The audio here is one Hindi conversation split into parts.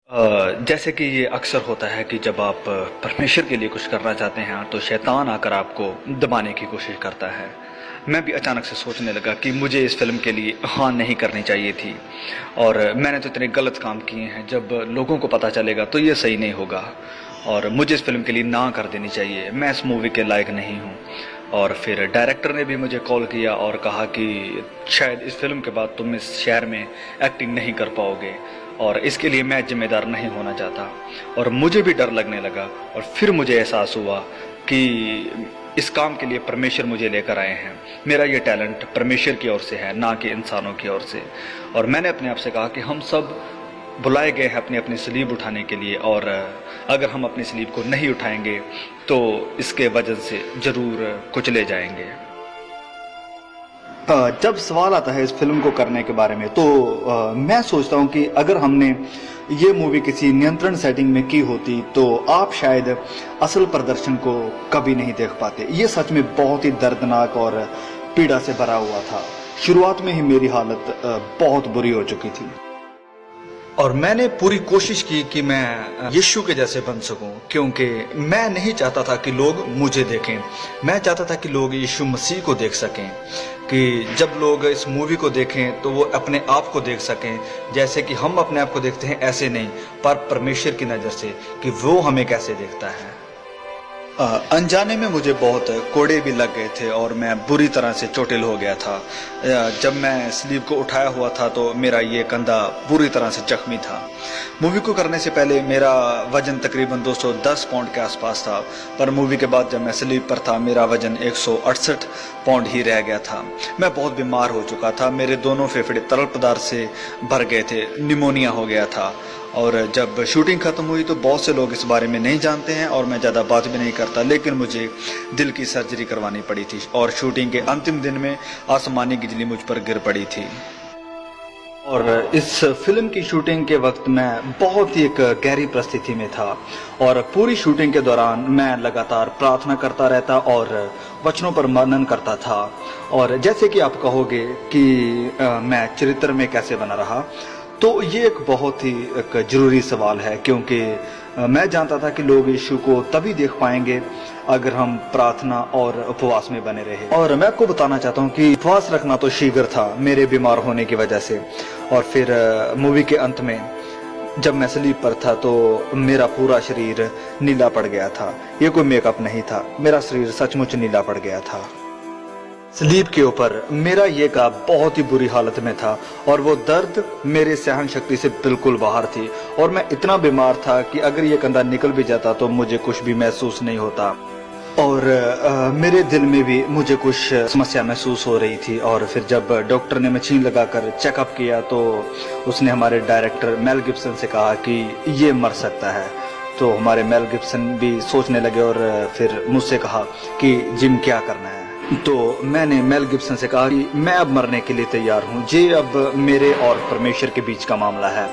जैसे कि ये अक्सर होता है कि जब आप परमेश्वर के लिए कुछ करना चाहते हैं तो शैतान आकर आपको दबाने की कोशिश करता है। मैं भी अचानक से सोचने लगा कि मुझे इस फिल्म के लिए हाँ नहीं करनी चाहिए थी और मैंने तो इतने गलत काम किए हैं, जब लोगों को पता चलेगा तो ये सही नहीं होगा और मुझे इस फिल्म के लिए ना कर देनी चाहिए, मैं इस मूवी के लायक नहीं हूँ। और फिर डायरेक्टर ने भी मुझे कॉल किया और कहा कि शायद इस फिल्म के बाद तुम इस शहर में एक्टिंग नहीं कर पाओगे और इसके लिए मैं जिम्मेदार नहीं होना चाहता। और मुझे भी डर लगने लगा और फिर मुझे एहसास हुआ कि इस काम के लिए परमेश्वर मुझे लेकर आए हैं, मेरा ये टैलेंट परमेश्वर की ओर से है, ना कि इंसानों की ओर से। और मैंने अपने आप से कहा कि हम सब बुलाए गए हैं अपनी अपनी सलीब उठाने के लिए, और अगर हम अपनी सलीब को नहीं उठाएंगे तो इसके वजह से ज़रूर कुचले जाएंगे। जब सवाल आता है इस फिल्म को करने के बारे में तो मैं सोचता हूँ कि अगर हमने ये मूवी किसी नियंत्रण सेटिंग में की होती तो आप शायद असल प्रदर्शन को कभी नहीं देख पाते। ये सच में बहुत ही दर्दनाक और पीड़ा से भरा हुआ था। शुरुआत में ही मेरी हालत बहुत बुरी हो चुकी थी और मैंने पूरी कोशिश की कि मैं यीशु के जैसे बन सकूं, क्योंकि मैं नहीं चाहता था कि लोग मुझे देखें, मैं चाहता था कि लोग यीशु मसीह को देख सकें, कि जब लोग इस मूवी को देखें तो वो अपने आप को देख सकें जैसे कि हम अपने आप को देखते हैं, ऐसे नहीं पर परमेश्वर की नज़र से कि वो हमें कैसे देखता है। अनजाने में मुझे बहुत कोड़े भी लग गए थे और मैं बुरी तरह से चोटिल हो गया था। जब मैं स्लीव को उठाया हुआ था तो मेरा ये कंधा बुरी तरह से जख्मी था। मूवी को करने से पहले मेरा वजन तकरीबन 210 पाउंड के आसपास था, पर मूवी के बाद जब मैं स्लीव पर था मेरा वजन 168 पाउंड ही रह गया था। मैं बहुत बीमार हो चुका था, मेरे दोनों फेफड़े तरल पदार्थ से भर गए थे, निमोनिया हो गया था। और जब शूटिंग ख़त्म हुई तो बहुत से लोग इस बारे में नहीं जानते हैं और मैं ज़्यादा बात भी नहीं करता, लेकिन मुझे दिल की सर्जरी करवानी पड़ी थी और शूटिंग के अंतिम दिन में आसमानी बिजली मुझ पर गिर पड़ी थी। और इस फिल्म की शूटिंग के वक्त मैं बहुत ही एक गहरी परिस्थिति में था और पूरी शूटिंग के दौरान मैं लगातार प्रार्थना करता रहता और वचनों पर मनन करता था। और जैसे कि आप कहोगे कि मैं चरित्र में कैसे बना रहा, तो ये एक बहुत ही एक ज़रूरी सवाल है, क्योंकि मैं जानता था कि लोग यीशु को तभी देख पाएंगे अगर हम प्रार्थना और उपवास में बने रहे। और मैं आपको बताना चाहता हूँ कि उपवास रखना तो शीघ्र था मेरे बीमार होने की वजह से। और फिर मूवी के अंत में जब मैं स्लीप पर था तो मेरा पूरा शरीर नीला पड़ गया था। ये कोई मेकअप नहीं था, मेरा शरीर सचमुच नीला पड़ गया था। स्लीप के ऊपर मेरा ये का बहुत ही बुरी हालत में था और वो दर्द मेरे सहन शक्ति से बिल्कुल बाहर थी और मैं इतना बीमार था कि अगर ये कंधा निकल भी जाता तो मुझे कुछ भी महसूस नहीं होता। और मेरे दिल में भी मुझे कुछ समस्या महसूस हो रही थी। और फिर जब डॉक्टर ने मशीन लगाकर चेकअप किया तो उसने हमारे डायरेक्टर मेल गिब्सन से कहा कि ये मर सकता है। तो हमारे मेल गिब्सन भी सोचने लगे और फिर मुझसे कहा कि जिम क्या करना है। तो मैंने मेल गिब्सन से कहा कि मैं अब मरने के लिए तैयार हूँ, ये अब मेरे और परमेश्वर के बीच का मामला है,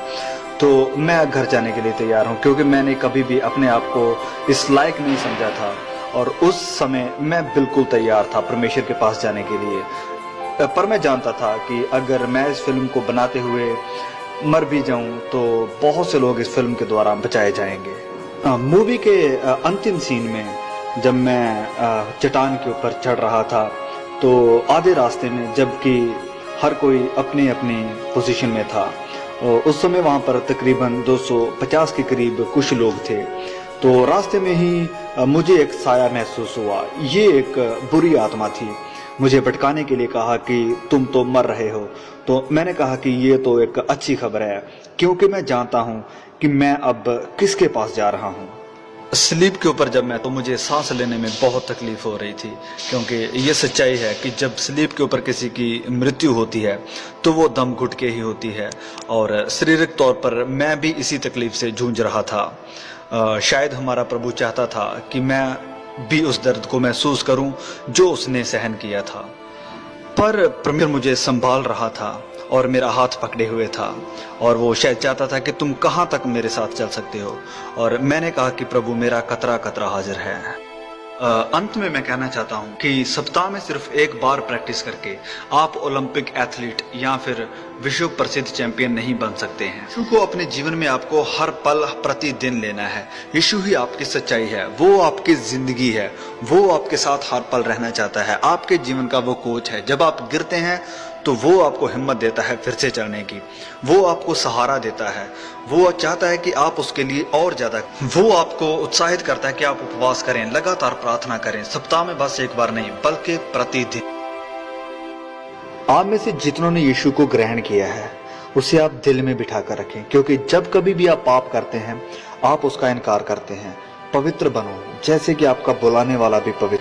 तो मैं घर जाने के लिए तैयार हूँ, क्योंकि मैंने कभी भी अपने आप को इस लायक नहीं समझा था और उस समय मैं बिल्कुल तैयार था परमेश्वर के पास जाने के लिए। पर मैं जानता था कि अगर मैं इस फिल्म को बनाते हुए मर भी जाऊँ तो बहुत से लोग इस फिल्म के द्वारा बचाए जाएंगे। मूवी के अंतिम सीन में जब मैं चट्टान के ऊपर चढ़ रहा था तो आधे रास्ते में, जबकि हर कोई अपनी अपनी पोजीशन में था, उस समय वहाँ पर तकरीबन 250 के करीब कुछ लोग थे। तो रास्ते में ही मुझे एक साया महसूस हुआ। ये एक बुरी आत्मा थी, मुझे भटकाने के लिए कहा कि तुम तो मर रहे हो। तो मैंने कहा कि ये तो एक अच्छी खबर है, क्योंकि मैं जानता हूँ कि मैं अब किसके पास जा रहा हूँ। स्लीप के ऊपर जब मैं तो मुझे सांस लेने में बहुत तकलीफ हो रही थी, क्योंकि ये सच्चाई है कि जब स्लीप के ऊपर किसी की मृत्यु होती है तो वो दम घुट के ही होती है और शारीरिक तौर पर मैं भी इसी तकलीफ से जूझ रहा था। शायद हमारा प्रभु चाहता था कि मैं भी उस दर्द को महसूस करूं जो उसने सहन किया था, पर परमेश्वर मुझे संभाल रहा था और मेरा हाथ पकड़े हुए था और वो शायद चाहता था कि तुम कहाँ तक मेरे साथ चल सकते हो। और मैंने कहा कि प्रभु मेरा कतरा कतरा हाजिर है। अंत में मैं कहना चाहता हूं कि सप्ताह में सिर्फ एक बार प्रैक्टिस करके आप ओलंपिक एथलीट या फिर विश्व प्रसिद्ध चैंपियन नहीं बन सकते हैं। यीशु को अपने जीवन में आपको हर पल प्रतिदिन लेना है। यीशु ही आपकी सच्चाई है, वो आपकी जिंदगी है, वो आपके साथ हर पल रहना चाहता है, आपके जीवन का वो कोच है। जब आप गिरते हैं तो वो आपको हिम्मत देता है फिर से चलने की, वो आपको सहारा देता है, वो चाहता है कि आप उसके लिए और ज्यादा, वो आपको उत्साहित करता है कि आप उपवास करें, लगातार प्रार्थना करें, सप्ताह में बस एक बार नहीं बल्कि प्रतिदिन। आप में से जितनों ने यीशु को ग्रहण किया है उसे आप दिल में बिठा कर रखें, क्योंकि जब कभी भी आप पाप करते हैं आप उसका इनकार करते हैं। पवित्र बनो जैसे कि आपका बुलाने वाला भी पवित्र।